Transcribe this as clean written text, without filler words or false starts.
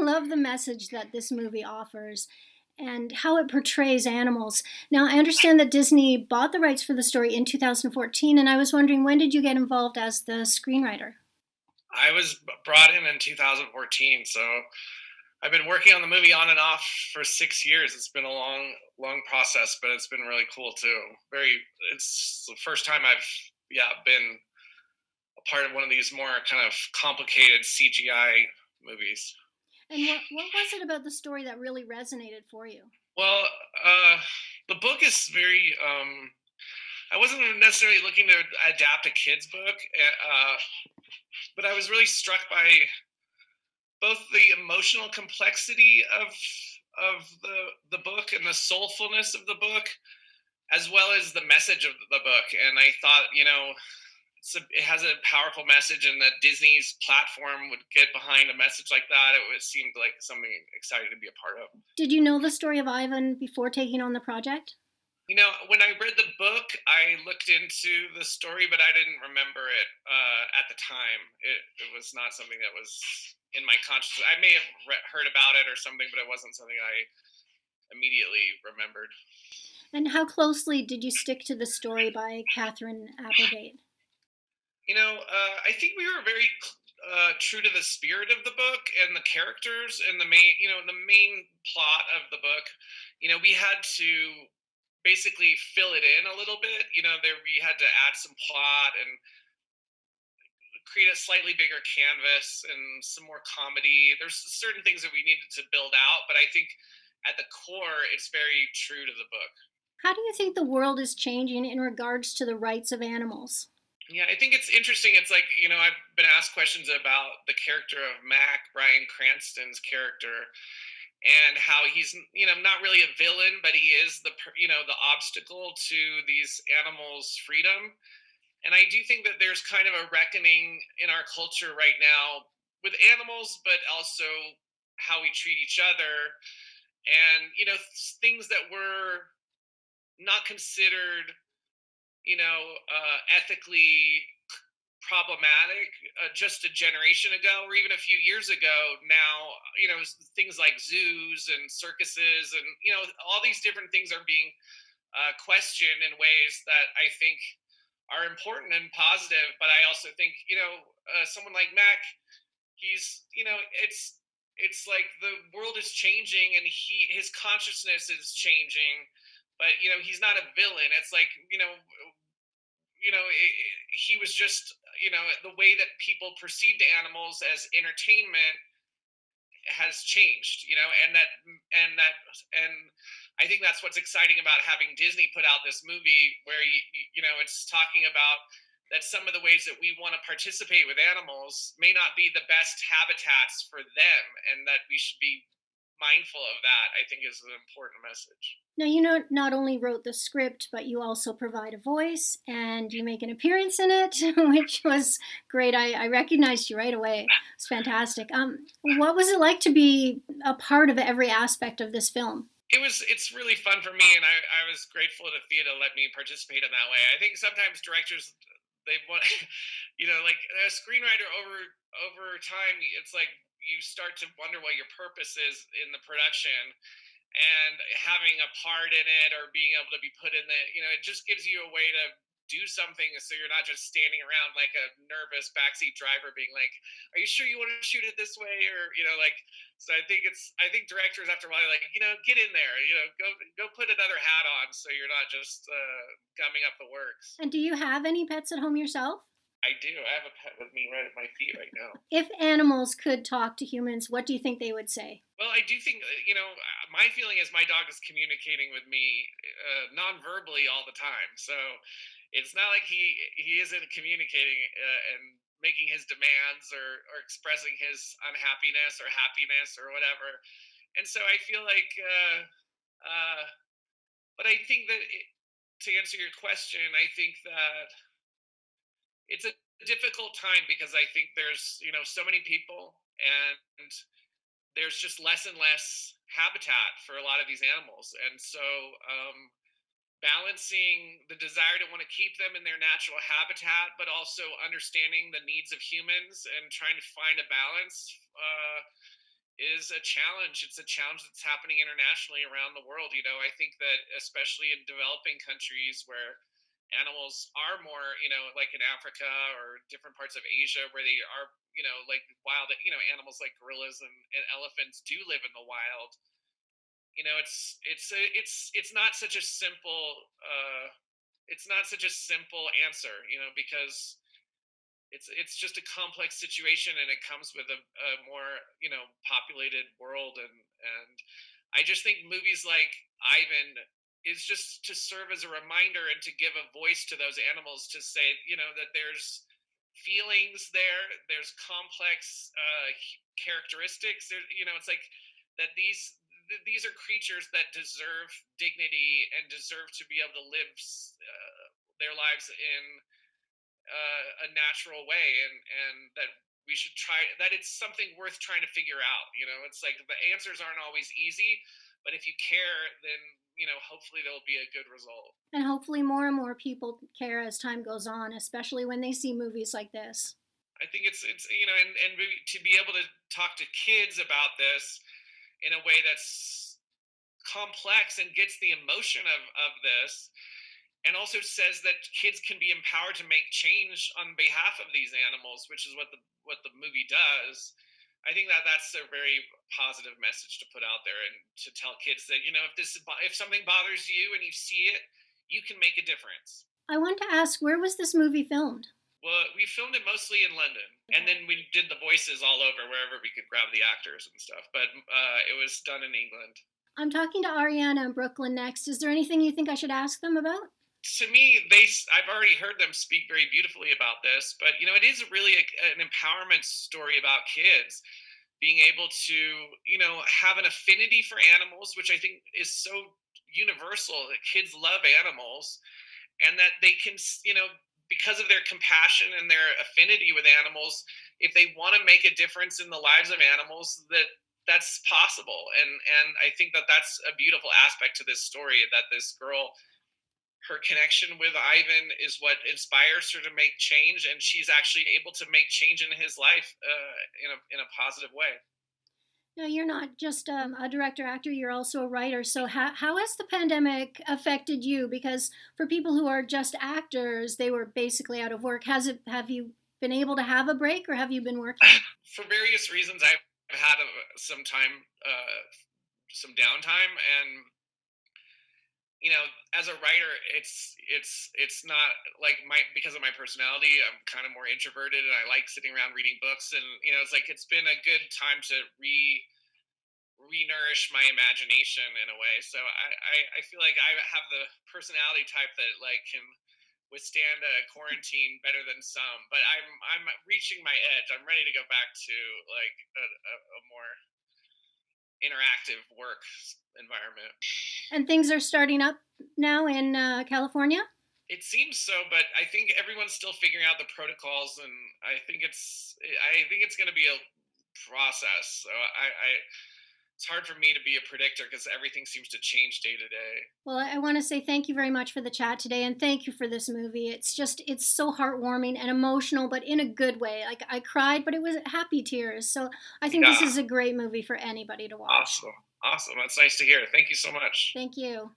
love the message that this movie offers and how it portrays animals. Now, I understand that Disney bought the rights for the story in 2014, and I was wondering, when did you get involved as the screenwriter? I was brought in 2014, so I've been working on the movie on and off for 6 years. It's been a long process, but it's been really cool too. Very, it's the first time I've been a part of one of these more kind of complicated CGI movies. And what was it about the story that really resonated for you? Well, the book is very. I wasn't necessarily looking to adapt a kid's book, but I was really struck by both the emotional complexity of the book and the soulfulness of the book, as well as the message of the book. And I thought, it has a powerful message, and that Disney's platform would get behind a message like that. It seemed like something exciting to be a part of. Did you know the story of Ivan before taking on the project? When I read the book, I looked into the story, but I didn't remember it at the time. It was not something that was in my consciousness. I may have heard about it or something, but it wasn't something I immediately remembered. And how closely did you stick to the story by Catherine Applegate? I think we were very true to the spirit of the book and the characters and the main plot of the book. We had to basically fill it in a little bit. There we had to add some plot and create a slightly bigger canvas and some more comedy. There's certain things that we needed to build out, but I think at the core, it's very true to the book. How do you think the world is changing in regards to the rights of animals? Yeah, I think it's interesting. It's like, I've been asked questions about the character of Mac, Bryan Cranston's character, and how he's, not really a villain, but he is the obstacle to these animals' freedom. And I do think that there's kind of a reckoning in our culture right now with animals, but also how we treat each other, and things that were not considered ethically problematic just a generation ago or even a few years ago. Now, things like zoos and circuses and all these different things are being questioned in ways that I think are important and positive. But I also think someone like Mac, he's it's like the world is changing and his consciousness is changing, but he's not a villain. It's like he was just the way that people perceived animals as entertainment has changed, and I think that's what's exciting about having Disney put out this movie where it's talking about that some of the ways that we want to participate with animals may not be the best habitats for them, and that we should be mindful of that. I think is an important message. Now, not only wrote the script, but you also provide a voice and you make an appearance in it, which was great. I recognized you right away. It's fantastic. What was it like to be a part of every aspect of this film? It's really fun for me, and I was grateful to Thea to let me participate in that way. I think sometimes directors, they want like a screenwriter, over time, it's like you start to wonder what your purpose is in the production, and having a part in it or being able to be put in it just gives you a way to do something, so you're not just standing around like a nervous backseat driver being like, are you sure you want to shoot it this way, or like. So I think directors have to really like get in there, go put another hat on, so you're not just gumming up the works. And do you have any pets at home yourself? I do. I have a pet with me right at my feet right now. If animals could talk to humans, what do you think they would say? Well, I do think my feeling is my dog is communicating with me non-verbally all the time. So it's not like he isn't communicating and making his demands, or expressing his unhappiness or happiness or whatever. And so I feel like, uh, but I think that to answer your question, I think that it's a difficult time because I think there's so many people, and there's just less and less habitat for a lot of these animals, and so balancing the desire to want to keep them in their natural habitat, but also understanding the needs of humans and trying to find a balance is a challenge. It's a challenge that's happening internationally around the world. I think that especially in developing countries where animals are more, like in Africa or different parts of Asia where they are, like wild, animals like gorillas and elephants do live in the wild. It's not such a simple it's not such a simple answer, because it's just a complex situation, and it comes with a more populated world, and I just think movies like Ivan is just to serve as a reminder and to give a voice to those animals, to say that there's feelings there's complex characteristics there. It's like that these are creatures that deserve dignity and deserve to be able to live their lives in a natural way, and that we should try that. It's something worth trying to figure out. It's like the answers aren't always easy, but if you care, then hopefully there'll be a good result. And hopefully more and more people care as time goes on, especially when they see movies like this. I think it's and to be able to talk to kids about this in a way that's complex and gets the emotion of this, and also says that kids can be empowered to make change on behalf of these animals, which is what the movie does. I think that that's a very positive message to put out there, and to tell kids that if something bothers you and you see it, you can make a difference. I want to ask, where was this movie filmed? Well, we filmed it mostly in London, and then we did the voices all over wherever we could grab the actors and stuff. But it was done in England. I'm talking to Ariana in Brooklyn next. Is there anything you think I should ask them about? To me, I've already heard them speak very beautifully about this, but it is really an empowerment story about kids being able to have an affinity for animals, which I think is so universal, that kids love animals, and that they can, because of their compassion and their affinity with animals, if they want to make a difference in the lives of animals, that's possible. And I think that that's a beautiful aspect to this story, that this girl, her connection with Ivan is what inspires her to make change, and she's actually able to make change in his life in a positive way. No, you're not just a director actor, you're also a writer. So, how has the pandemic affected you? Because for people who are just actors, they were basically out of work. Have you been able to have a break, or have you been working? For various reasons, I've had some time, some downtime, and as a writer, it's not like because of my personality. I'm kind of more introverted, and I like sitting around reading books, and it's like it's been a good time to re-nourish my imagination in a way. So I feel like I have the personality type that like can withstand a quarantine better than some, but I'm reaching my edge. I'm ready to go back to like a more interactive work environment. And things are starting up now in California? It seems so, but I think everyone's still figuring out the protocols, and I think it's going to be a process. So it's hard for me to be a predictor because everything seems to change day to day. Well, I want to say thank you very much for the chat today, and thank you for this movie. It's so heartwarming and emotional, but in a good way. Like, I cried, but it was happy tears. So I think this Yeah, is a great movie for anybody to watch. awesome, awesome. That's nice to hear. Thank you so much. Thank you.